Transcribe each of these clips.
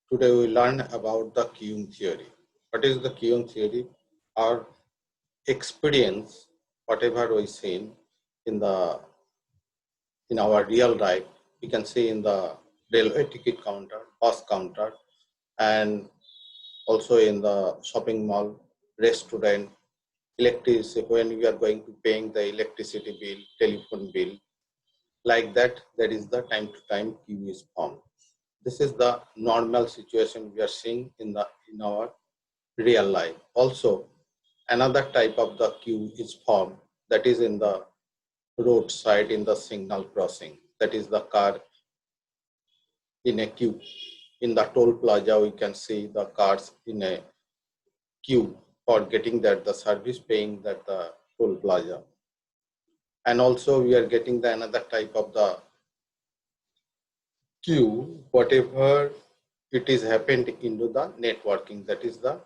Today we learn about the queuing theory. What is the queuing theory? Our experience, whatever we seen in the in our real life, we can see in the railway ticket counter, bus counter, and also in the shopping mall, restaurant, electricity when we are going to paying the electricity bill, telephone bill. Like that, there is the time to time queue is formed. This is the normal situation we are seeing in our real life. Also, another type of the queue is formed, that is in the roadside in the signal crossing. That is the car in a queue. In the toll plaza, we can see the cars in a queue for getting that the service paying that the toll plaza. And also we are getting the another type of the queue, whatever it is happened into the networking. That is the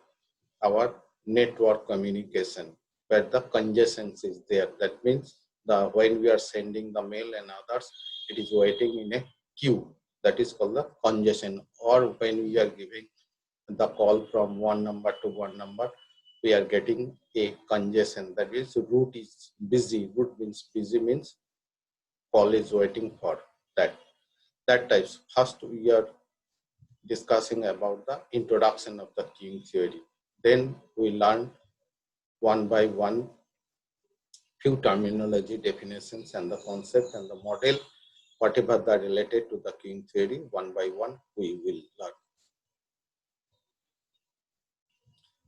our network communication where the congestion is there. That means the when we are sending the mail and others, it is waiting in a queue. That is called the congestion. Or when we are giving the call from one number to one number, we are getting a congestion. That is route is busy. Route means busy means call is waiting for that. That types. First we are discussing about the introduction of the queuing theory. Then we learn one by one few terminology definitions and the concept and the model, whatever that related to the queuing theory, one by one we will learn.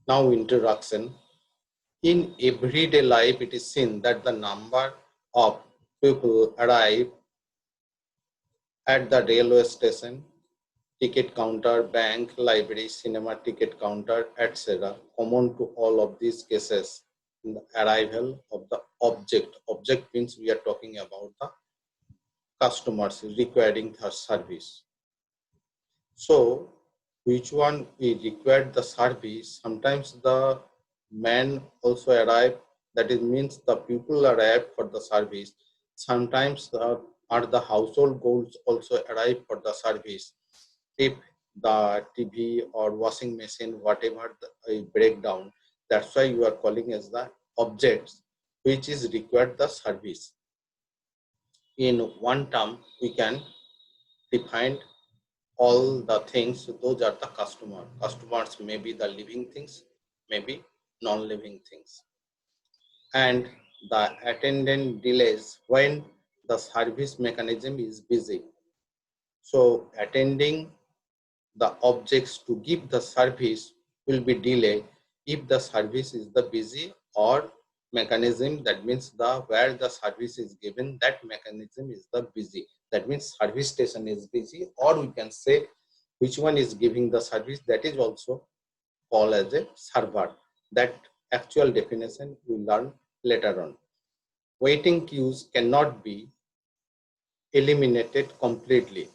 Now introduction. In everyday life, it is seen that the number of people arrive at the railway station, ticket counter, bank, library, cinema ticket counter, etc. Common to all of these cases in the arrival of the object. Object means we are talking about the customers requiring the service. So, which one we require the service? Sometimes the man also arrive. That is means the people arrive for the service. Sometimes are the household goals also arrive for the service. If the TV or washing machine, whatever the breakdown, that's why you are calling as the objects which is required the service. In one term, we can define all the things. Those are the customer. Customers may be the living things, maybe non-living things. And the attendant delays when the service mechanism is busy. So attending the objects to give the service will be delayed if the service is the busy or mechanism. That means the where the service is given, that mechanism is the busy. That means service station is busy, or we can say which one is giving the service, that is also called as a server. That actual definition we learn later on. Waiting queues cannot be eliminated completely.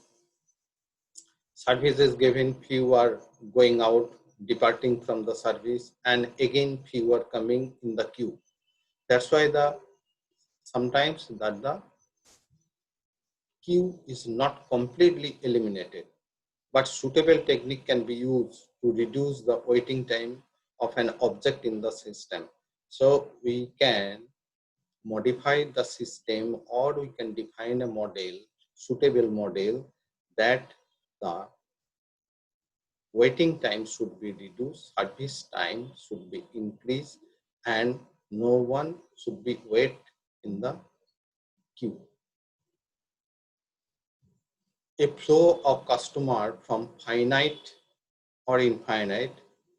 Service is given, few are going out, departing from the service, and again few are coming in the queue. That's why the sometimes that the queue is not completely eliminated, but suitable technique can be used to reduce the waiting time of an object in the system. So we can modify the system, or we can define a model, suitable model, that the waiting time should be reduced, service time should be increased, and no one should be wait in the queue. A flow of customer from finite or infinite,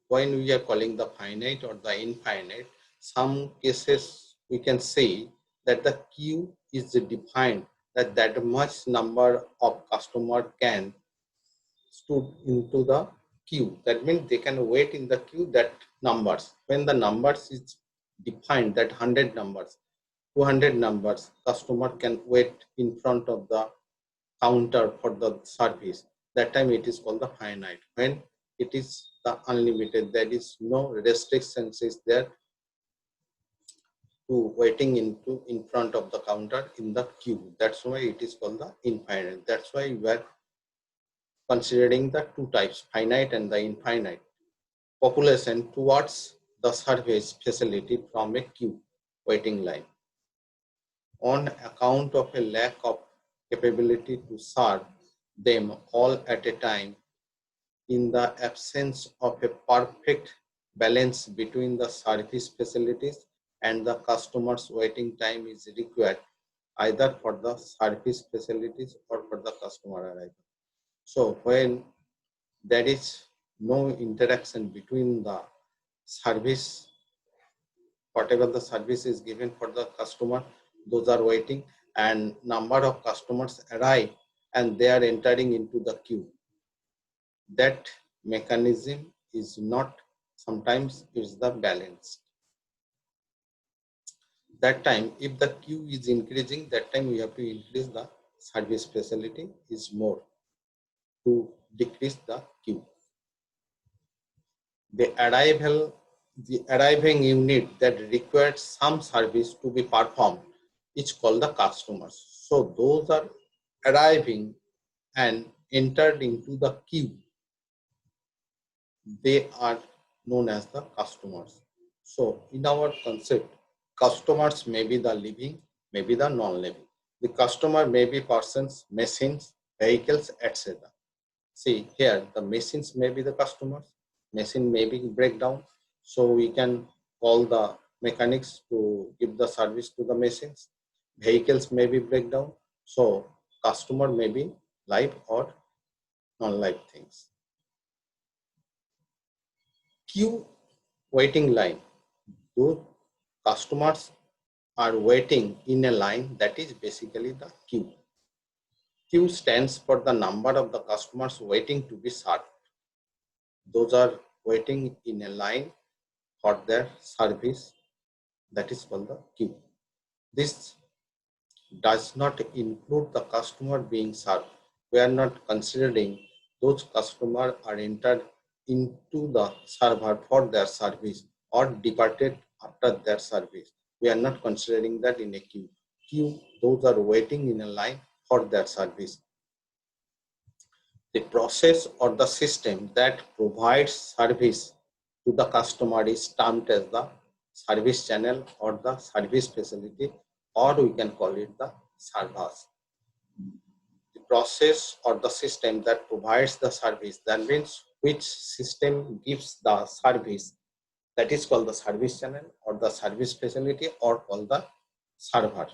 when we are calling the finite or the infinite, some cases we can say that the queue is defined that much number of customer can stood into the queue. That means they can wait in the queue that numbers. When the numbers is defined, that 100 numbers, 200 numbers, customer can wait in front of the counter for the service. That time it is called the finite. When it is the unlimited, there is no restrictions is there to waiting in front of the counter in the queue. That's why it is called the infinite. That's why we are considering the two types, finite and the infinite population towards the service facility from a queue waiting line. On account of a lack of capability to serve them all at a time, in the absence of a perfect balance between the service facilities and the customer's waiting time is required either for the service facilities or for the customer arrival. So when there is no interaction between the service, whatever the service is given for the customer, those are waiting, and number of customers arrive and they are entering into the queue. That mechanism is not, sometimes it's the balanced. That time, if the queue is increasing, that time we have to increase the service facility is more to decrease the queue. The arriving unit that requires some service to be performed is called the customers. So those are arriving and entered into the queue. They are known as the customers. So in our concept, customers may be the living, may be the non-living. The customer may be persons, machines, vehicles, etc. See here, the machines may be the customers, machine may be breakdown. So we can call the mechanics to give the service to the machines. Vehicles may be breakdown. So customer may be live or non-live things. Queue waiting line. Those customers are waiting in a line, that is basically the queue. Queue stands for the number of the customers waiting to be served. Those are waiting in a line for their service, that is called the queue. This does not include the customer being served. We are not considering those customers are entered into the server for their service or departed after their service. We are not considering that in a queue. Queue, those are waiting in a line for their service. The process or the system that provides service to the customer is termed as the service channel or the service facility, or we can call it the servers. The process or the system that provides the service, that means which system gives the service, that is called the service channel or the service facility or called the server.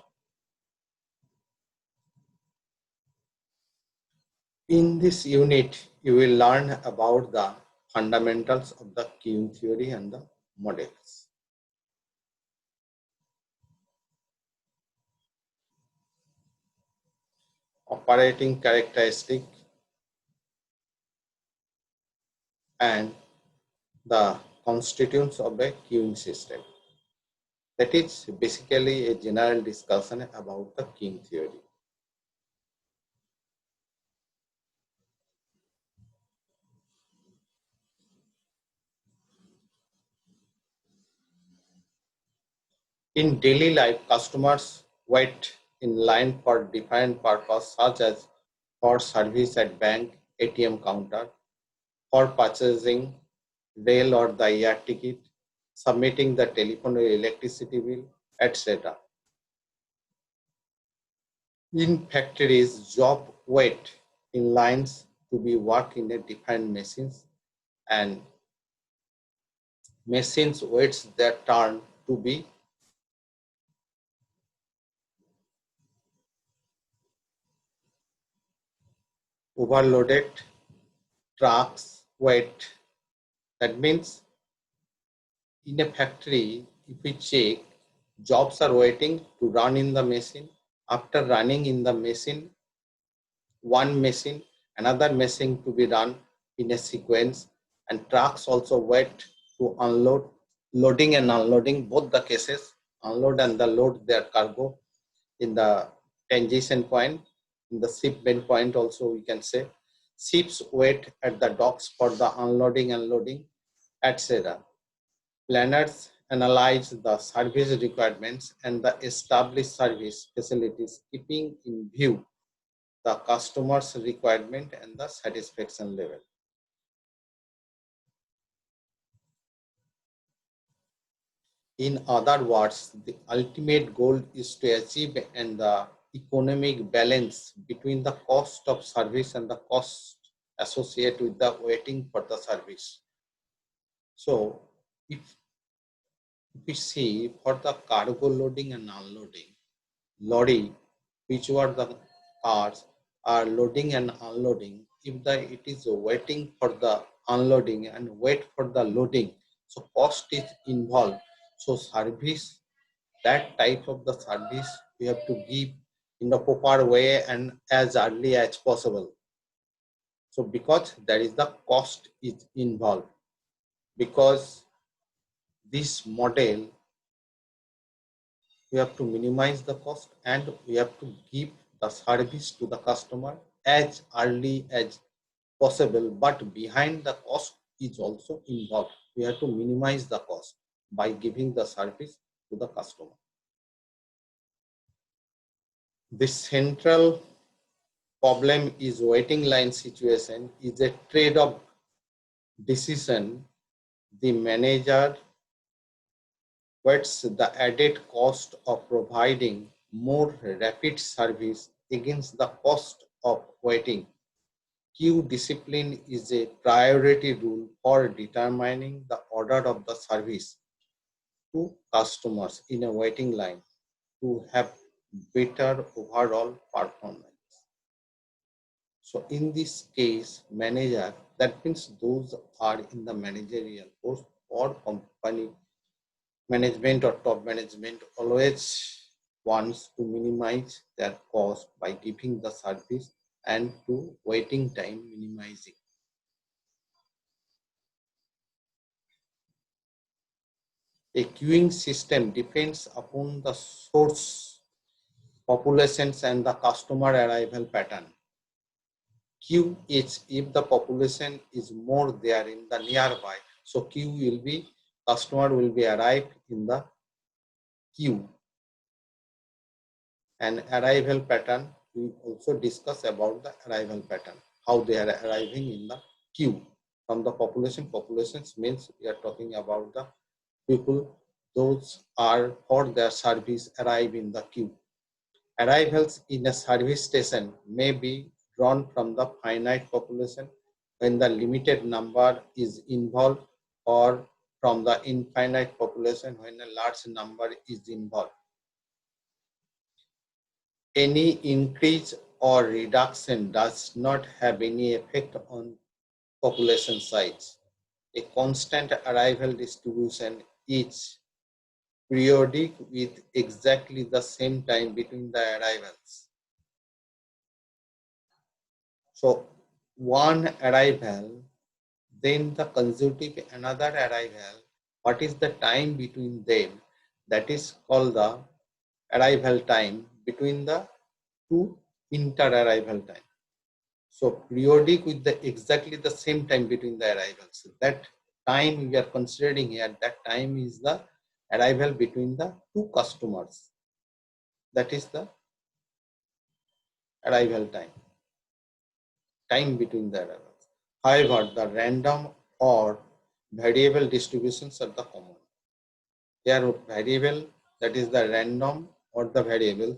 In this unit, you will learn about the fundamentals of the queuing theory and the models. Operating characteristic and the constituents of a queuing system. That is basically a general discussion about the queuing theory. In daily life, customers wait in line for different purposes, such as for service at bank, ATM counter, for purchasing rail or the air ticket, submitting the telephone or electricity bill, etc. In factories, job wait in lines to be worked in a different machines, and machines waits their turn to be overloaded. Trucks wait. That means in a factory, if we check, jobs are waiting to run in the machine. After running in the machine, one machine, another machine to be run in a sequence, and trucks also wait to unload, loading and unloading, both the cases, unload and the load their cargo in the transition point, in the shipment point also we can say. Ships wait at the docks for the unloading and loading, etc. Planners analyze the service requirements and the established service facilities, keeping in view the customer's requirement and the satisfaction level. In other words, the ultimate goal is to achieve and the economic balance between the cost of service and the cost associated with the waiting for the service. So if we see for the cargo loading and unloading, lorry, which were the cars are loading and unloading, if it is waiting for the unloading and wait for the loading, so cost is involved. So service, that type of the service we have to give in the proper way and as early as possible. So because there is the cost is involved, because this model we have to minimize the cost and we have to give the service to the customer as early as possible, but behind the cost is also involved. We have to minimize the cost by giving the service to the customer. The central problem is waiting line situation is a trade-off decision. The manager weighs the added cost of providing more rapid service against the cost of waiting. Queue discipline is a priority rule for determining the order of the service to customers in a waiting line to have better overall performance. So in this case, manager, that means those are in the managerial post or company management or top management always wants to minimize their cost by giving the service and to waiting time minimizing. A queuing system depends upon the source populations and the customer arrival pattern. Queue is if the population is more there in the nearby, so queue will be, customer will be arrived in the queue. And arrival pattern, we also discuss about the arrival pattern, how they are arriving in the queue. From the populations means we are talking about the people, those are for their service arrive in the queue. Arrivals in a service station may be drawn from the finite population when the limited number is involved, or from the infinite population when a large number is involved. Any increase or reduction does not have any effect on population size. A constant arrival distribution is periodic with exactly the same time between the arrivals. So one arrival, then the consecutive another arrival. What is the time between them? That is called the arrival time between the two inter-arrival time. So periodic with the exactly the same time between the arrivals. That time we are considering here, that time is the arrival between the two customers. That is the arrival time. Time between the arrivals. However, the random or variable distributions are the common. They are variable, that is the random or the variables.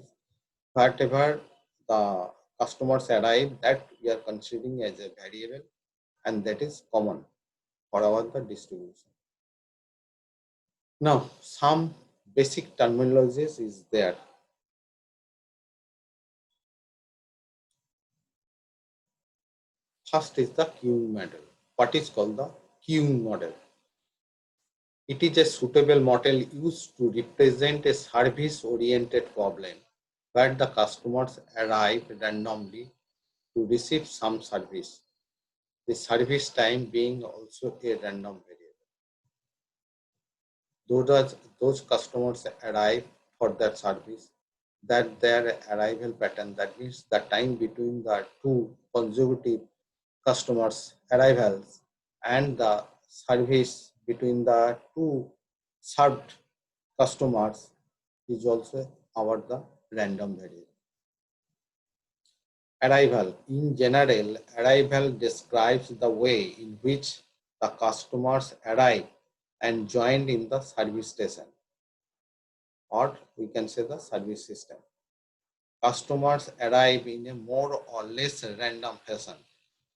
Whatever the customers arrive, that we are considering as a variable, and that is common for our the distribution. Now, some basic terminologies is there. First is the queuing model. What is called the queuing model? It is a suitable model used to represent a service-oriented problem where the customers arrive randomly to receive some service, the service time being also a random variable. Those customers arrive for that service, that their arrival pattern, that means the time between the two consecutive customers arrivals and the service between the two served customers is also our the random variable. Arrival. In general, arrival describes the way in which the customers arrive and join in the service station, or we can say the service system. Customers arrive in a more or less random fashion,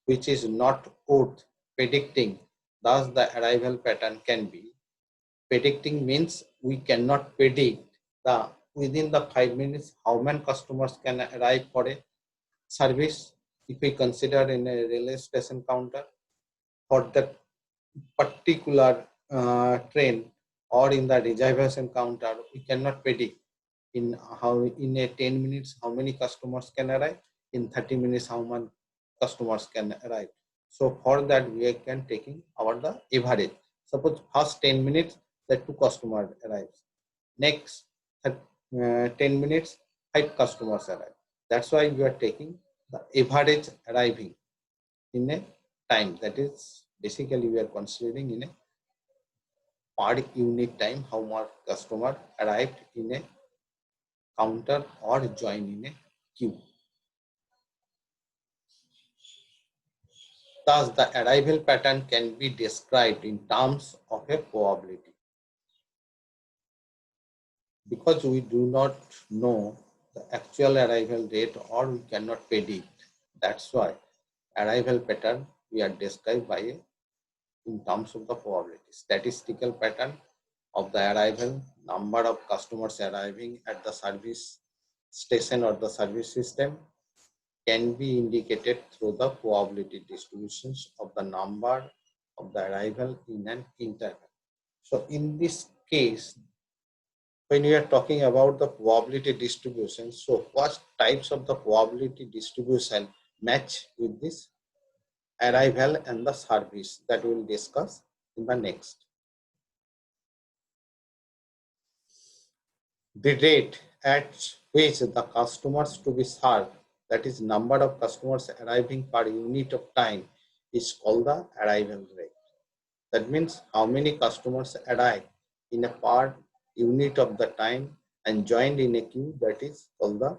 which is not worth predicting. Thus, the arrival pattern can be. Predicting means we cannot predict the within the 5 minutes how many customers can arrive for a service. If we consider in a railway station counter for that particular train, or in the reservation counter, we cannot predict in how in a 10 minutes how many customers can arrive, in 30 minutes how many customers can arrive. So for that we can taking our the average. Suppose first 10 minutes the 2 customers arrives, next 10 minutes 5 customers arrive. That's why we are taking the average arriving in a time, that is basically we are considering in a per unit time how much customer arrived in a counter or join in a queue. Thus, the arrival pattern can be described in terms of a probability. Because we do not know the actual arrival date or we cannot predict, that's why arrival pattern we are described by a, in terms of the probability. Statistical pattern of the arrival, number of customers arriving at the service station or the service system, can be indicated through the probability distributions of the number of the arrival in an interval. So in this case, when we are talking about the probability distribution, so what types of the probability distribution match with this arrival and the service, that we will discuss in the next. The rate at which the customers to be served, that is number of customers arriving per unit of time, is called the arrival rate. That means how many customers arrive in a per unit of the time and joined in a queue, that is called the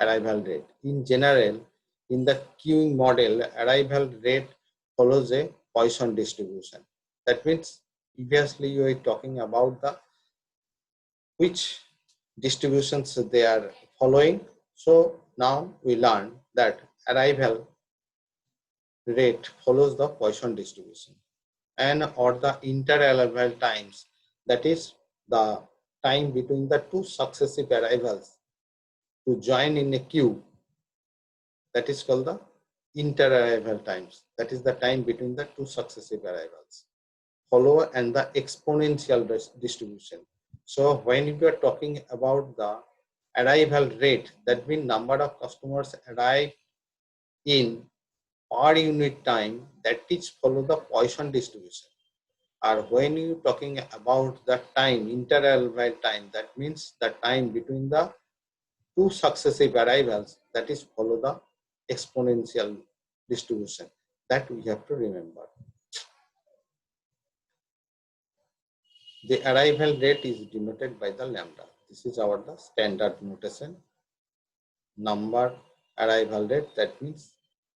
arrival rate. In general, in the queuing model, arrival rate follows a Poisson distribution. That means previously you were talking about the which distributions they are following. So now we learn that arrival rate follows the Poisson distribution, and or the inter-arrival times, that is the time between the 2 successive arrivals to join in a queue, that is called the inter-arrival times. That is the time between the 2 successive arrivals. Follow and the exponential distribution. So when you are talking about the arrival rate, that means number of customers arrive in per unit time, that is follow the Poisson distribution. Or when you talking about the time, inter-arrival time, that means the time between the 2 successive arrivals, that is follow the exponential distribution. That we have to remember. The arrival rate is denoted by the lambda. This is our the standard notation. Number arrival rate, that means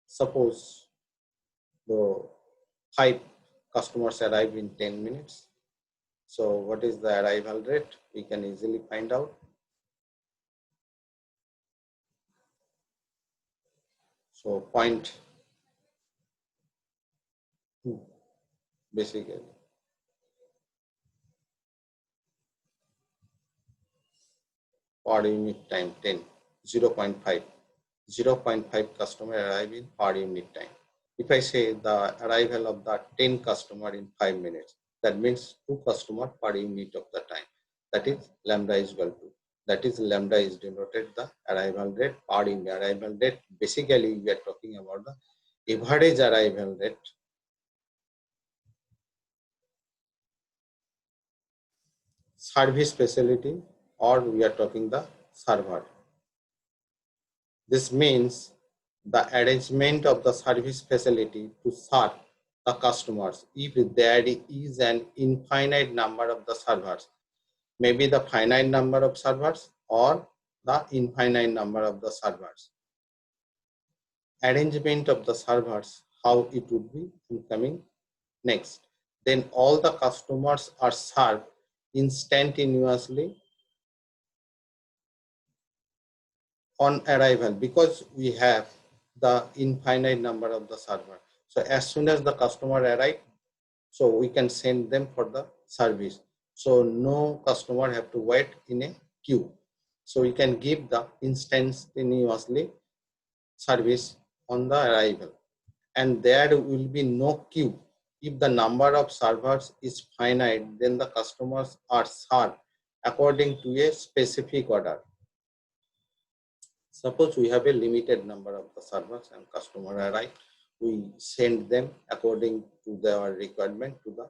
suppose the 5 customers arrive in 10 minutes. So what is the arrival rate? We can easily find out. So 0.2 basically. Per unit time 10, 0.5. 0.5 customer arrive in per unit time. If I say the arrival of the 10 customer in 5 minutes, that means 2 customer per unit of the time. That is lambda is equal to. That is lambda is denoted the arrival rate per unit. Arrival rate, basically we are talking about the average arrival rate. Service facility, or we are talking the server. This means the arrangement of the service facility to serve the customers. If there is an infinite number of the servers, maybe the finite number of servers or the infinite number of the servers. arrangement of the servers, how it would be incoming next. Then all the customers are served instantaneously on arrival because we have the infinite number of the server. So as soon as the customer arrive, so we can send them for the service. So no customer have to wait in a queue. So we can give the instantaneously service on the arrival, and there will be no queue. If the number of servers is finite, then the customers are served according to a specific order. Suppose we have a limited number of the servers and customer arrive, we send them according to their requirement to the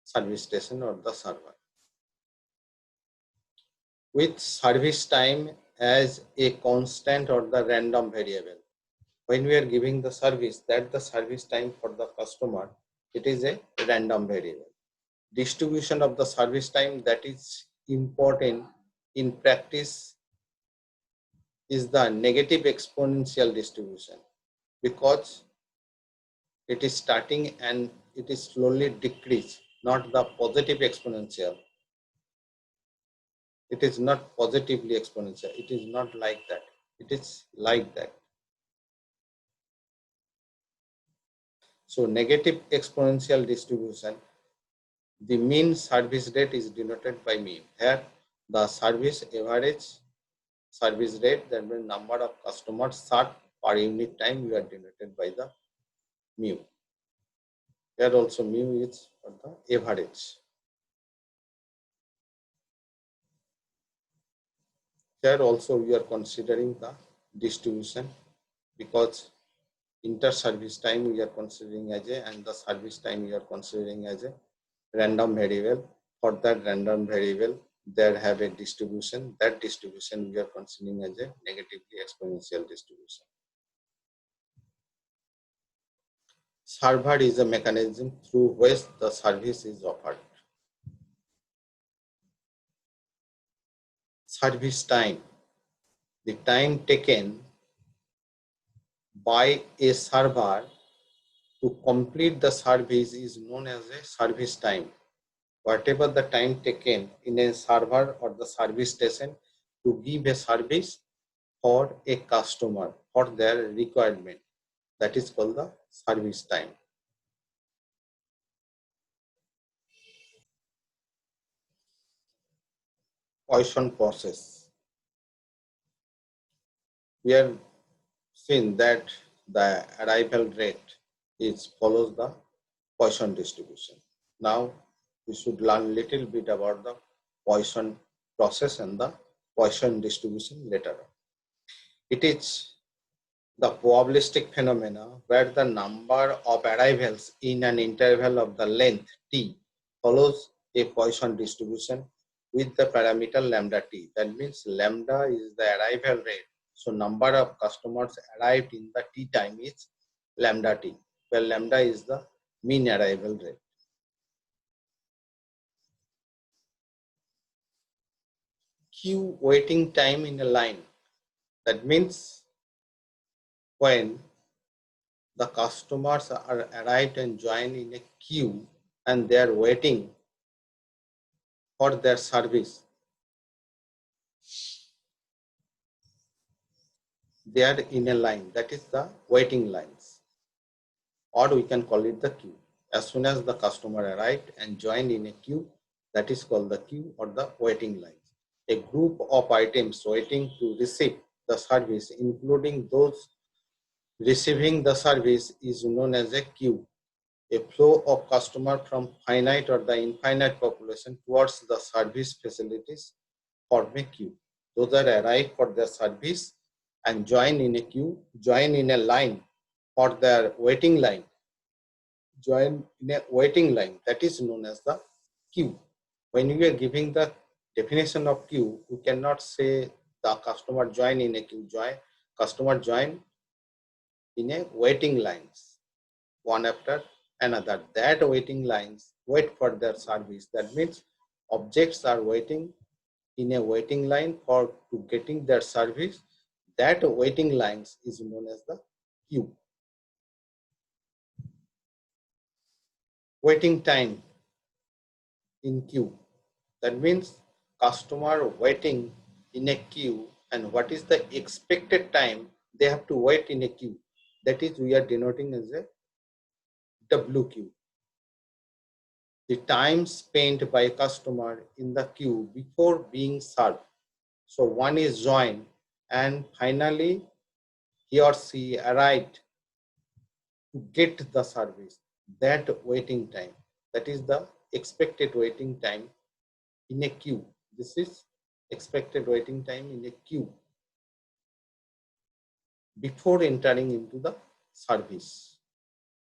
service station or the server. With service time as a constant or the random variable. When we are giving the service, that the service time for the customer, it is a random variable. Distribution of the service time that is important in practice is the negative exponential distribution, because it is starting and it is slowly decrease, not the positive exponential. It is not positively exponential. It is not like that. It is like that. So negative exponential distribution, the mean service rate is denoted by mu. Here the service average service rate, that means number of customers served per unit time, we are denoted by the mu. Here also mu is for the average. Here also we are considering the distribution, because inter-service time we are considering as a, and the service time we are considering as a random variable. For that random variable, there have a distribution. That distribution we are considering as a negatively exponential distribution. Server is a mechanism through which the service is offered. Service time, the time taken by a server to complete the service is known as a service time. Whatever the time taken in a server or the service station to give a service for a customer for their requirement, that is called the service time. Poisson process. We have seen that the arrival rate is follows the Poisson distribution. Now we should learn little bit about the Poisson process and the Poisson distribution later on. It is the probabilistic phenomena where the number of arrivals in an interval of the length t follows a Poisson distribution with the parameter lambda t. That means lambda is the arrival rate. So number of customers arrived in the t time is lambda t, where lambda is the mean arrival rate. Queue waiting time in a line. That means when the customers are arrived and join in a queue and they are waiting for their service. They are in a line, that is the waiting lines, or we can call it the queue. As soon as the customer arrived and joined in a queue, that is called the queue or the waiting lines. A group of items waiting to receive the service, including those receiving the service, is known as a queue. A flow of customer from finite or the infinite population towards the service facilities form a queue. Those that arrive for their service and join in a queue, join in a line for their waiting line, join in a waiting line, that is known as the queue. When we are giving the definition of queue, we cannot say the customer join in a queue, customer join in a waiting lines, one after another. That waiting lines wait for their service. That means objects are waiting in a waiting line for to getting their service. That waiting lines is known as the queue. Waiting time in queue. That means customer waiting in a queue and what is the expected time they have to wait in a queue. That is we are denoting as a WQ. The time spent by customer in the queue before being served. So one is joined and finally he or she arrived to get the service. That waiting time, that is the expected waiting time in a queue. This is expected waiting time in a queue before entering into the service.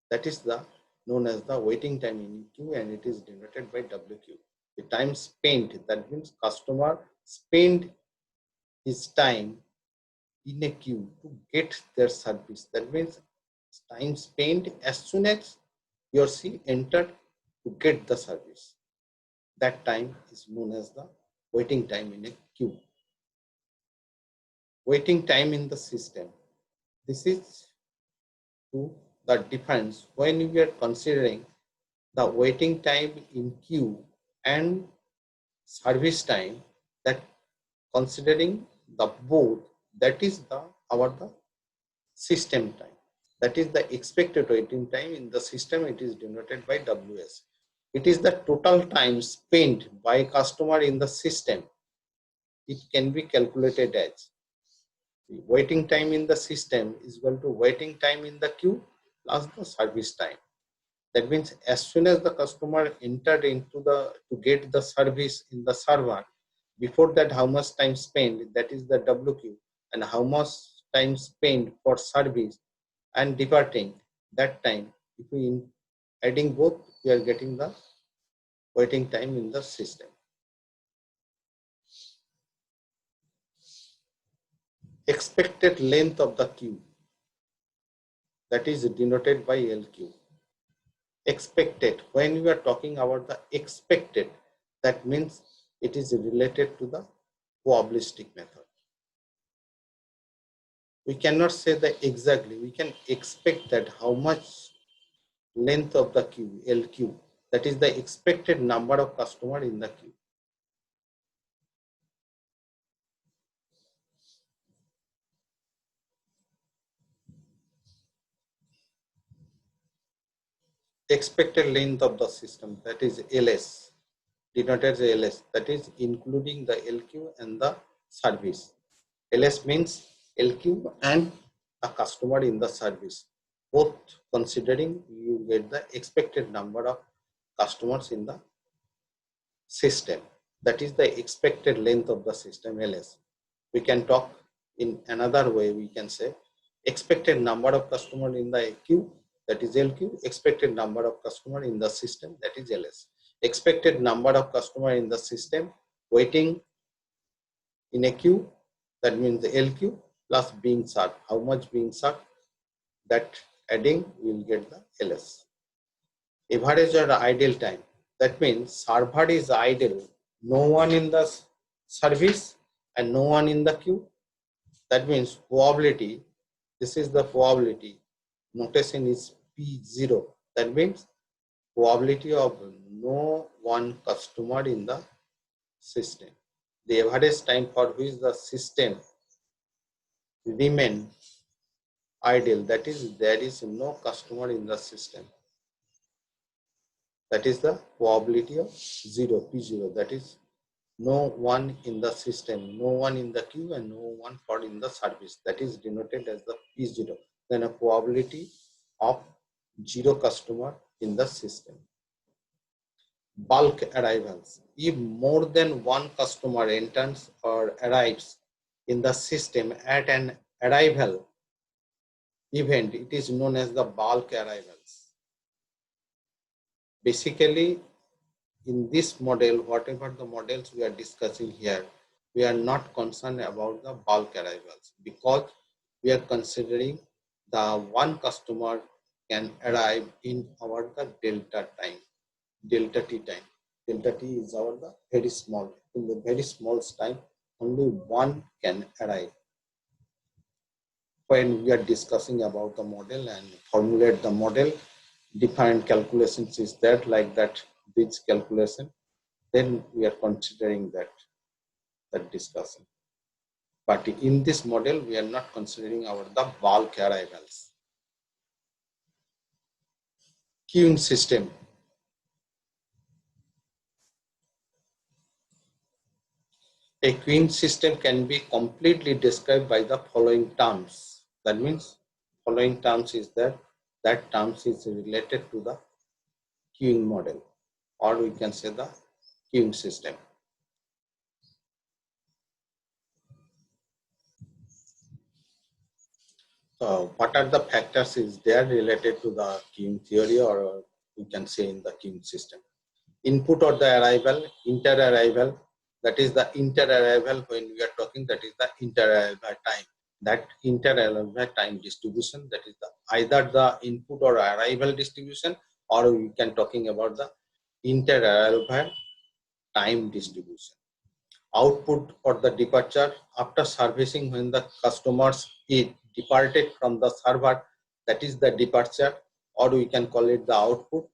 That is the known as the waiting time in queue and it is denoted by WQ. The time spent, that means customer spend his time in a queue to get their service. That means time spent as soon as he or she entered to get the service. That time is known as the waiting time in a queue. Waiting time in the system. This is to the difference when we are considering the waiting time in queue and service time, that considering the both, that is the system time. That is the expected waiting time in the system. It is denoted by WS. It is the total time spent by customer in the system. It can be calculated as waiting time in the system is equal to waiting time in the queue plus the service time. That means as soon as the customer entered into to get the service in the server, before that how much time spent, that is the WQ, and how much time spent for service and departing, that time, if we adding both, we are getting the waiting time in the system. Expected length of the queue, that is denoted by LQ. Expected, when we are talking about the expected, that means it is related to the probabilistic method. We cannot say that exactly, we can expect that how much length of the queue, LQ, that is the expected number of customer in the queue. Expected length of the system, that is LS, denoted as LS, that is including the LQ and the service. LS means LQ and a customer in the service. Both considering, you get the expected number of customers in the system. That is the expected length of the system, LS. We can talk in another way, we can say expected number of customers in the queue, that is LQ, expected number of customers in the system, that is LS. Expected number of customers in the system waiting in a queue, that means the LQ, plus being served. How much being served, that adding we will get the LS. Average or idle time, that means server is idle, no one in the service and no one in the queue. That means probability, this is the probability, notation is P0. That means probability of no one customer in the system. The average time for which the system remain idle, that is there is no customer in the system. That is the probability of 0, P0, that is no one in the system, no one in the queue and no one for in the service, that is denoted as the P0. Then a probability of 0 customer in the system. Bulk arrivals, if more than one customer enters or arrives in the system at an arrival event, it is known as the bulk arrivals. Basically, in this model, whatever the models we are discussing here, we are not concerned about the bulk arrivals because we are considering the one customer can arrive in our the delta time, delta t time. Delta t is our the very small. In the very small time, only one can arrive. when we are discussing about the model and formulate the model, different calculations is there, like that bridge calculation, then we are considering that discussion. But in this model, we are not considering the bulk arrivals. Queuing system. A queuing system can be completely described by the following terms. That means following terms is that terms is related to the queuing model, or we can say the queuing system. What are the factors is there related to the queuing theory, or we can say in the queuing system? Input or the arrival, inter-arrival, that is the inter-arrival. When we are talking, that is the inter-arrival time. That inter-arrival time distribution, that is either the input or arrival distribution, or we can talking about the inter-arrival time distribution. Output or the departure after servicing, when the customers departed from the server, that is the departure, or we can call it the output,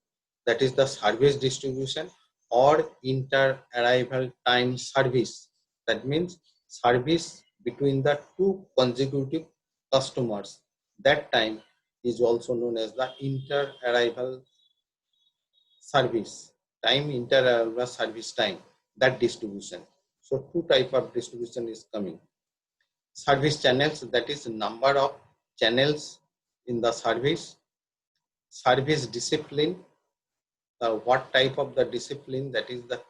that is the service distribution, or inter-arrival time service. That means service between the two consecutive customers. That time is also known as the inter-arrival service time, inter-arrival service time, that distribution. So two type of distribution is coming. Service channels, that is number of channels in the service. Service discipline, what type of the discipline, that is the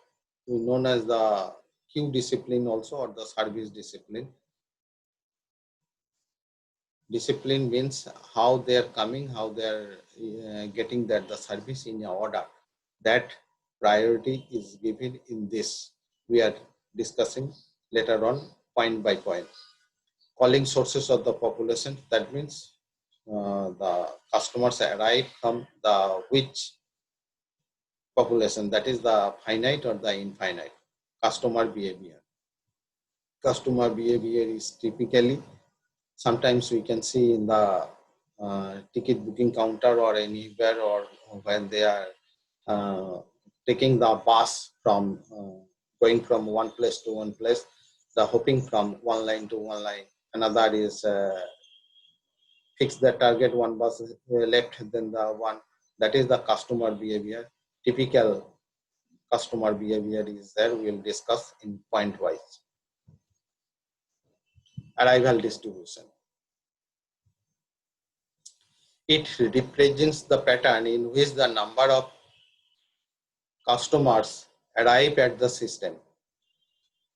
known as the queue discipline also, or the service discipline. Discipline means how they are coming, how they are getting that the service in order. That priority is given in this. We are discussing later on point by point. Calling sources of the population, that means the customers arrive from the which population, that is the finite or the infinite. Customer behavior. Customer behavior is typically, sometimes we can see in the ticket booking counter or anywhere, or when they are taking the bus from going from one place to one place, the hopping from one line to one line. Another is fix the target, one bus left, then the one, that is the customer behavior. Typical customer behavior is there, we will discuss in point wise. Arrival distribution. It represents the pattern in which the number of customers arrive at the system.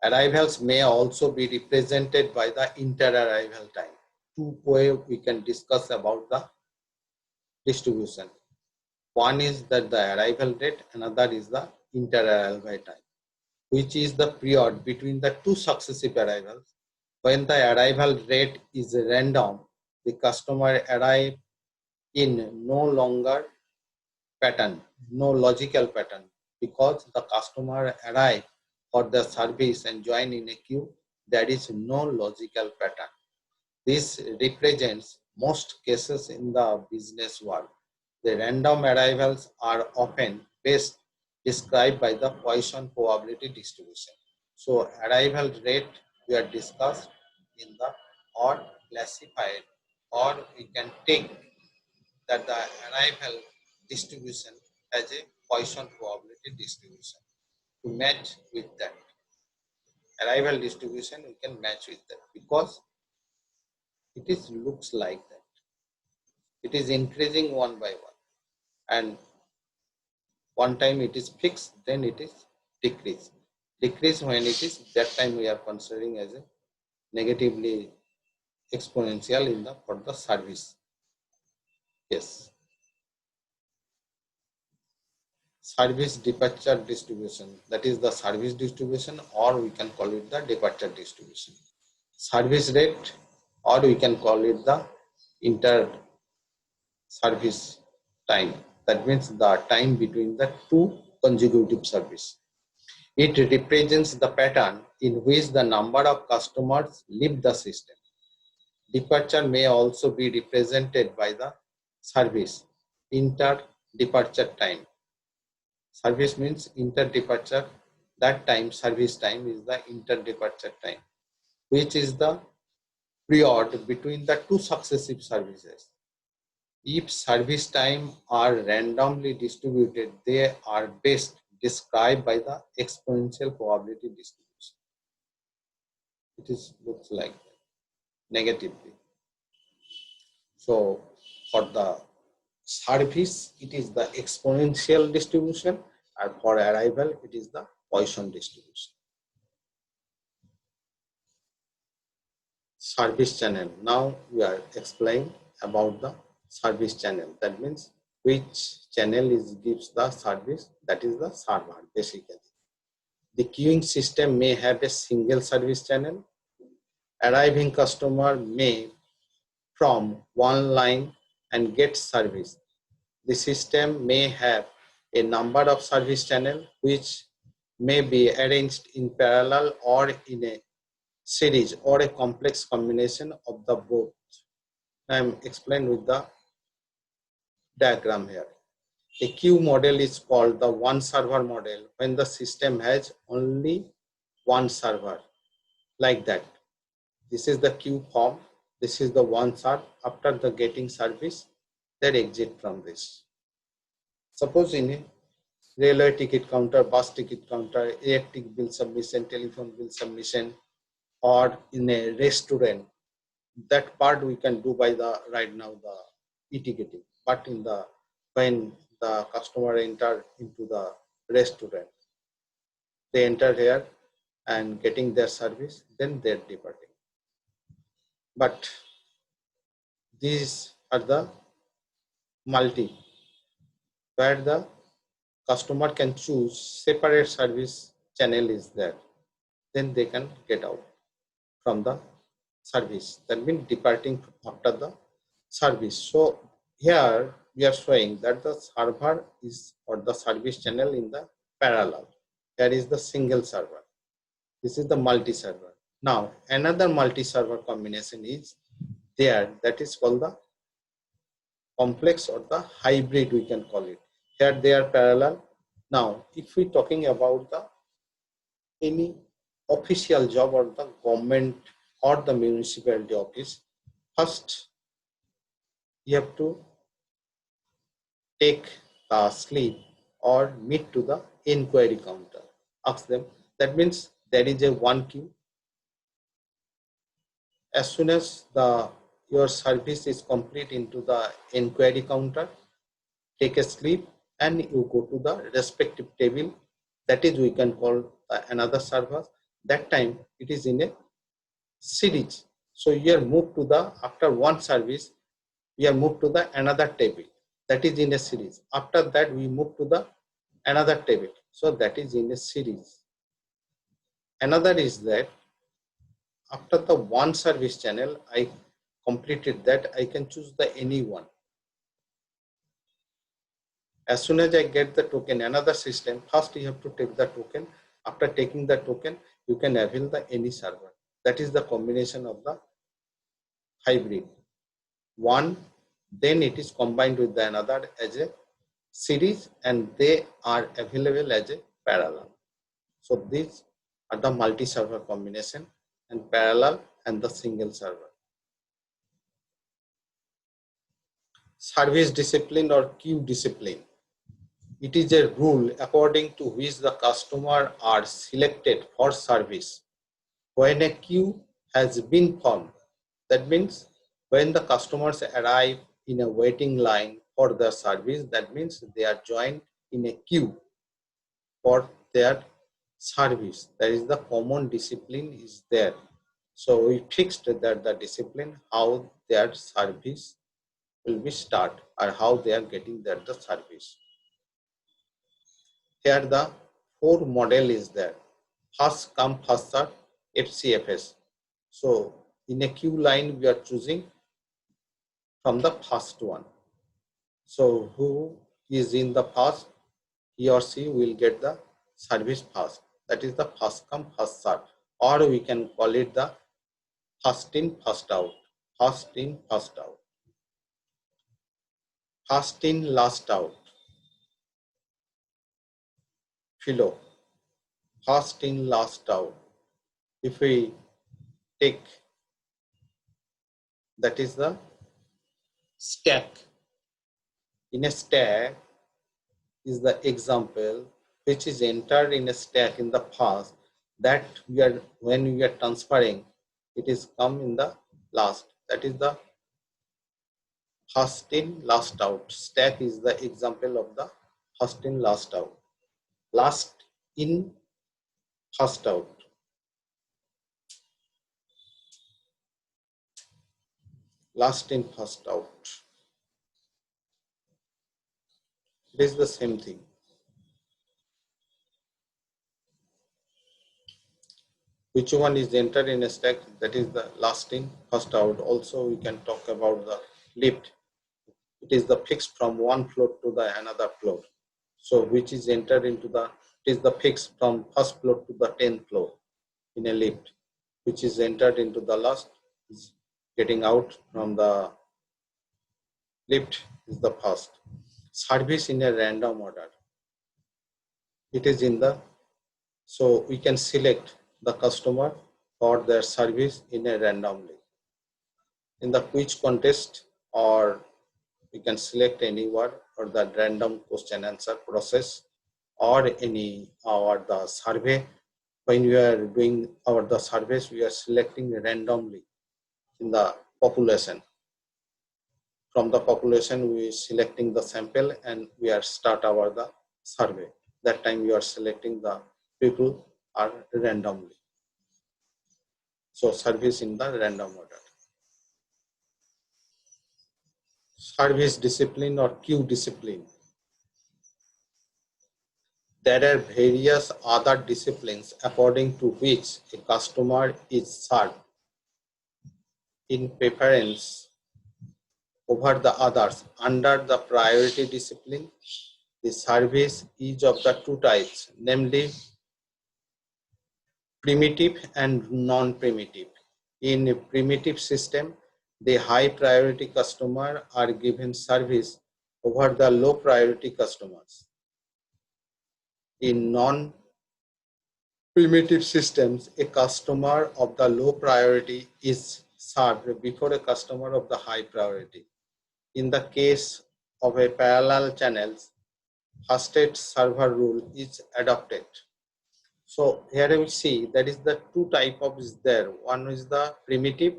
Arrivals may also be represented by the inter-arrival time. Two ways we can discuss about the distribution. One is that the arrival rate, another is the inter-arrival time, which is the period between the two successive arrivals. When the arrival rate is random, the customer arrive in no longer pattern, no logical pattern, because the customer arrive for the service and join in a queue, there is no logical pattern. This represents most cases in the business world. The random arrivals are often best described by the Poisson probability distribution. So arrival rate we are discussed in the, or classified, or we can take that the arrival distribution as a Poisson probability distribution. To match with that arrival distribution, we can match with that, because it is looks like that. It is increasing one by one, and one time it is fixed, then it is decrease. Decrease when it is, that time we are considering as a negatively exponential in the for the service. Yes. Service departure distribution, that is the service distribution, or we can call it the departure distribution. Service rate, or we can call it the inter service time, that means the time between the two consecutive service. It represents the pattern in which the number of customers leave the system. Departure may also be represented by the service inter-departure time. Service means inter-departure. That time, service time, is the inter-departure time, which is the period between the two successive services. If service time are randomly distributed, they are best described by the exponential probability distribution. Looks like that, negatively. So for the service, it is the exponential distribution, and for arrival, it is the Poisson distribution. Service channel. Now we are explaining about the service channel. That means which channel gives the service, that is the server basically. The queuing system may have a single service channel. Arriving customer may from one line and get service. The system may have a number of service channels which may be arranged in parallel or in a series or a complex combination of the both. I am explained with the diagram here. A queue model is called the one server model when the system has only one server, like that. This is the queue form. This is the one serve. After the getting service, they exit from this. Suppose in a railway ticket counter, bus ticket counter, electric bill submission, telephone bill submission, or in a restaurant, that part we can do by the right now the e-ticketing. But in the when the customer enter into the restaurant, they enter here and getting their service, then they're departing. But these are the multi, where the customer can choose separate service channel is there, then they can get out from the service. That means departing after the service. So here we are showing that the server is or the service channel in the parallel. There is the single server. This is the multi-server. Now another multi-server combination is there, that is called the complex or the hybrid, we can call it. Here they are parallel. Now if we talking about the any official job or the government or the municipality office, first you have to take the slip or meet to the inquiry counter. Ask them. That means there is a one queue. As soon as your service is complete into the inquiry counter, take a slip and you go to the respective table. That is we can call another server. That time it is in a series. So you are moved to the after one service, we are moved to the another table. That is in a series. After that we move to the another table. So that is in a series. Another is that after the one service channel, I completed that, I can choose the any one. As soon as I get the token, another system, first you have to take the token. After taking the token, you can avail the any server. That is the combination of the hybrid. One, then it is combined with the another as a series and they are available as a parallel. So these are the multi-server combination and parallel and the single server. Service discipline or queue discipline. It is a rule according to which the customer are selected for service. When a queue has been formed, that means when the customers arrive in a waiting line for the service, that means they are joined in a queue for their service. There is the common discipline is there. So we fixed that the discipline, how their service will be start or how they are getting their the service. Here the 4 model is there. First come first serve, FCFS. So in a queue line we are choosing from the first one. So who is in the first, he or she will get the service first. That is the first come first serve, or we can call it the first in first out. First in, first out. First in, last out. Philo. First in, last out. If we take, that is the stack. In a stack is the example which is entered in a stack in the past, that we are, when we are transferring, it is come in the last. That is the first in, last out. Stack is the example of the first in, last out. Last in, first out. Last in, first out. It is the same thing. Which one is entered in a stack? That is the last in, first out. Also, we can talk about the lift. It is the fixed from one floor to the another floor. So, which is entered into the, it is the fixed from first floor to the 10th floor in a lift. Which is entered into the last is getting out from the lift is the first. Service in a random order. It is in the, so we can select the customer for their service in a randomly. In the quiz contest, or we can select anyone or the random question answer process, or any, or the survey. When we are doing our the surveys, we are selecting randomly in the population. From the population, we are selecting the sample and we are start our the survey. That time we are selecting the people are randomly. So service in the random order. Service discipline or queue discipline. There are various other disciplines according to which a customer is served in preference over the others. Under the priority discipline, the service is of the two types, namely primitive and non-primitive. In a primitive system, the high priority customer are given service over the low priority customers. In non-primitive systems, a customer of the low priority is served before a customer of the high priority. In the case of a parallel channels, hosted server rule is adopted. So here we see that is the two type of is there. One is the primitive,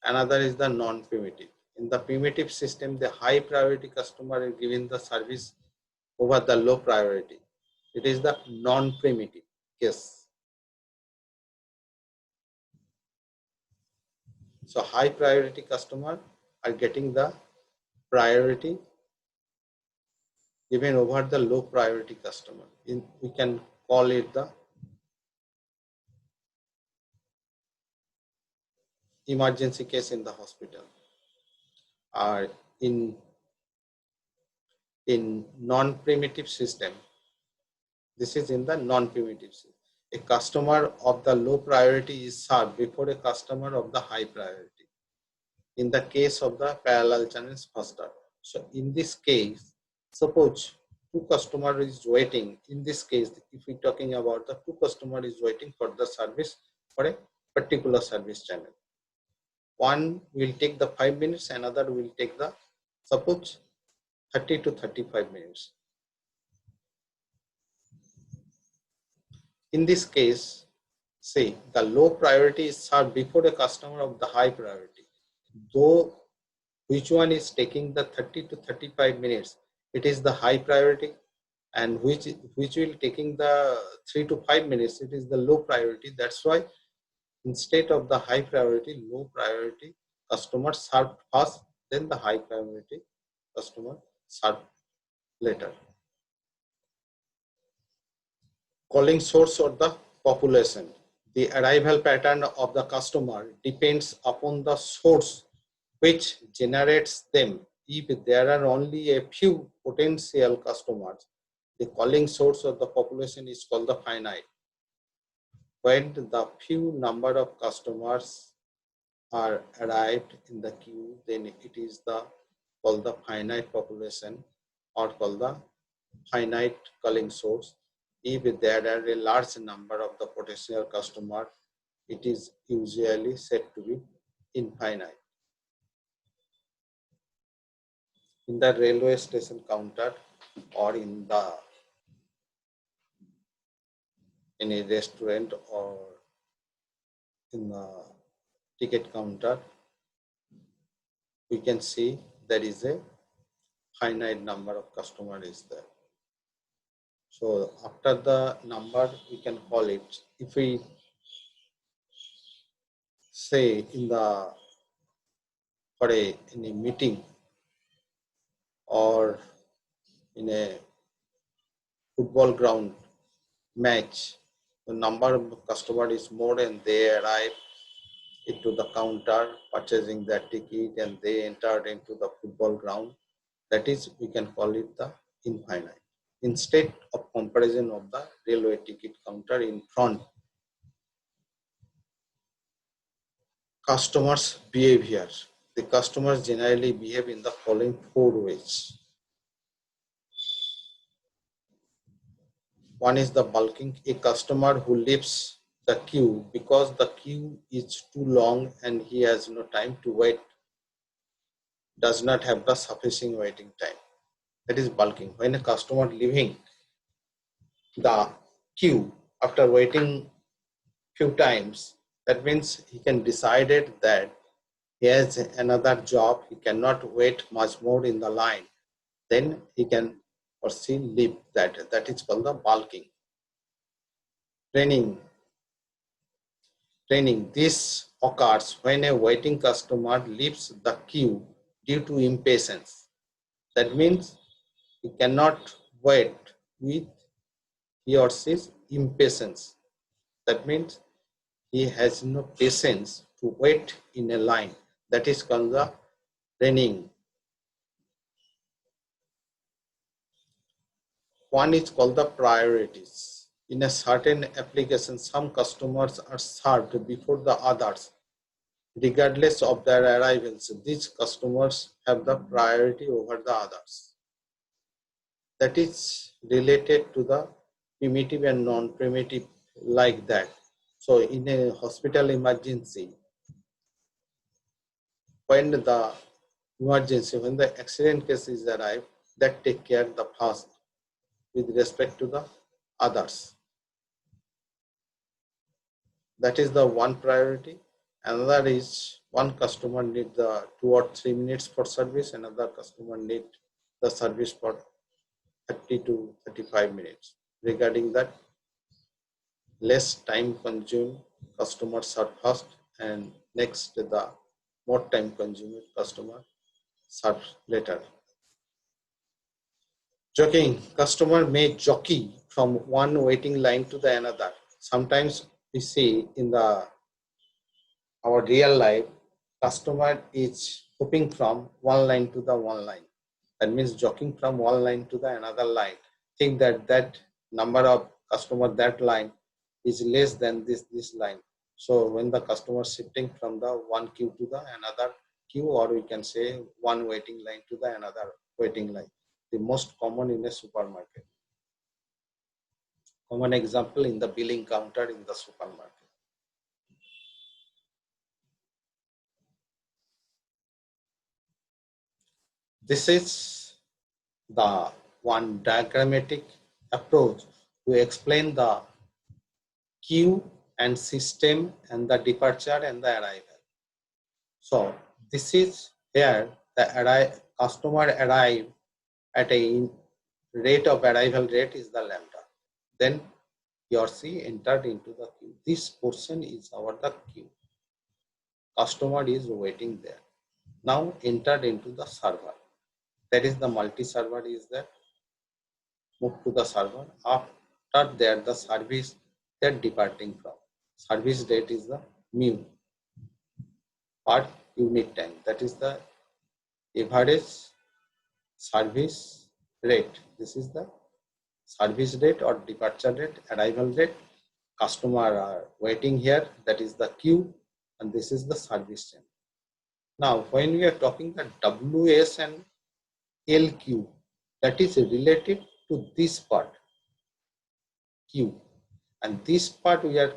another is the non-primitive. In the primitive system, the high priority customer is given the service over the low priority. It is the non-primitive case. So high priority customer are getting the priority given over the low priority customer. We can call it the emergency case in the hospital. In non-primitive system, this is in the non-primitive system. A customer of the low priority is served before a customer of the high priority. In the case of the parallel channels faster. So in this case, suppose two customer is waiting. In this case, if we're talking about the two customer is waiting for the service for a particular service channel. One will take the 5 minutes, another will take the, suppose, 30 to 35 minutes. In this case, say the low priority is served before a customer of the high priority. Though which one is taking the 30 to 35 minutes, it is the high priority, and which will taking the 3 to 5 minutes, it is the low priority. That's why instead of the high priority, low priority customer served first, then the high priority customer served later. Calling source or the population. The arrival pattern of the customer depends upon the source which generates them. If there are only a few potential customers, the calling source of the population is called the finite. when the few number of customers are arrived in the queue, then it is called the finite population or called the finite culling source. If there are a large number of the potential customer, it is usually said to be infinite. In the railway station counter or in a restaurant or in the ticket counter, we can see there is a finite number of customer is there. So after the number, we can call it. If we say in a meeting or in a football ground match, the number of customer is more and they arrive into the counter purchasing their ticket and they entered into the football ground. That is, we can call it the infinite. Instead of comparison of the railway ticket counter in front, customers' behavior. The customers generally behave in the following 4 ways. One is the bulking. A customer who leaves the queue because the queue is too long and he has no time to wait, does not have the sufficient waiting time. That is bulking. When a customer leaving the queue after waiting few times, that means he can decided that he has another job, he cannot wait much more in the line, then he can or she leave that. That is called the bulking. Training. This occurs when a waiting customer leaves the queue due to impatience. That means he cannot wait with he or she's impatience. That means he has no patience to wait in a line. That is called the training. One is called the priorities. In a certain application, some customers are served before the others, regardless of their arrivals. These customers have the priority over the others. That is related to the primitive and non-primitive like that. So in a hospital emergency, when the accident case is arrived, that take care the first with respect to the others. That is the one priority. Another is one customer need the 2 or 3 minutes for service, another customer need the service for 30 to 35 minutes. Regarding that, less time consumed customers are first, and next the more time consuming customer serves later. Jockeying. Customer may jockey from one waiting line to the another. Sometimes we see in our real life, customer is hopping from one line to the one line. That means jockeying from one line to the another line. Think that number of customer that line is less than this line. So when the customer shifting from the one queue to the another queue, or we can say one waiting line to the another waiting line. The most common in a supermarket. Common example in the billing counter in the supermarket. This is the one diagrammatic approach to explain the queue and system and the departure and the arrival. So this is here the customer arrive at a rate of arrival rate is the lambda. Then he or she entered into the queue. This portion is the queue. Customer is waiting there. Now entered into the server. That is the multi-server is there. Move to the server. After there the service they are departing from. Service rate is the mu per unit time. That is the average service rate. This is the service rate or departure rate, arrival rate. customer are waiting here, that is the queue, and this is the service chain. Now, when we are talking the WS and LQ, that is related to this part, Q, and this part we are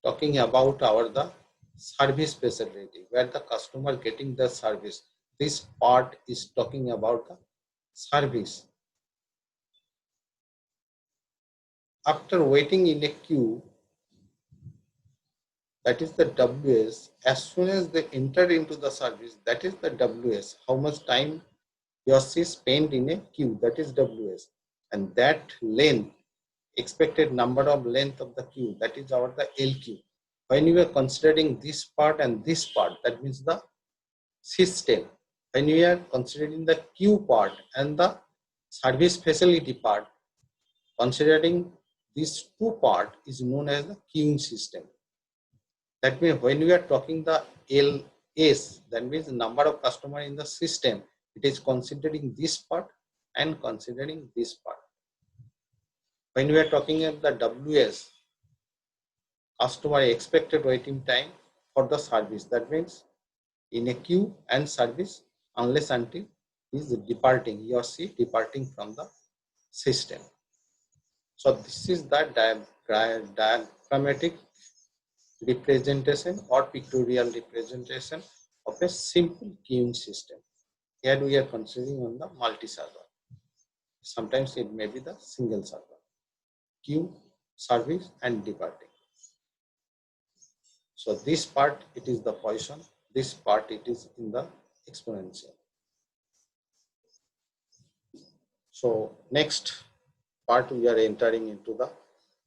talking about the service facility where the customer getting the service. This part is talking about the service. After waiting in a queue, that is the WS. As soon as they enter into the service, that is the WS. How much time he or she spent in a queue, that is WS. And that length, expected number of length of the queue, that is our the LQ. When you are considering this part and this part, that means the system. When you are considering the queue part and the service facility part, considering these two part is known as the queuing system. That means when we are talking the LS, that means the number of customer in the system, it is considering this part and considering this part. When we are talking at the WS, customer expected waiting time for the service, that means in a queue and service unless until he is departing, he or she departing from the system. So this is the diagrammatic representation or pictorial representation of a simple queuing system. Here we are considering on the multi-server. Sometimes it may be the single server. Queue, service and departing. So this part it is the Poisson, this part it is in the exponential. So next part we are entering into the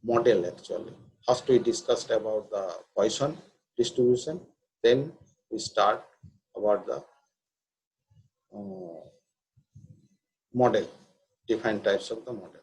model actually. First we discussed about the Poisson distribution, then we start about the model, different types of the model.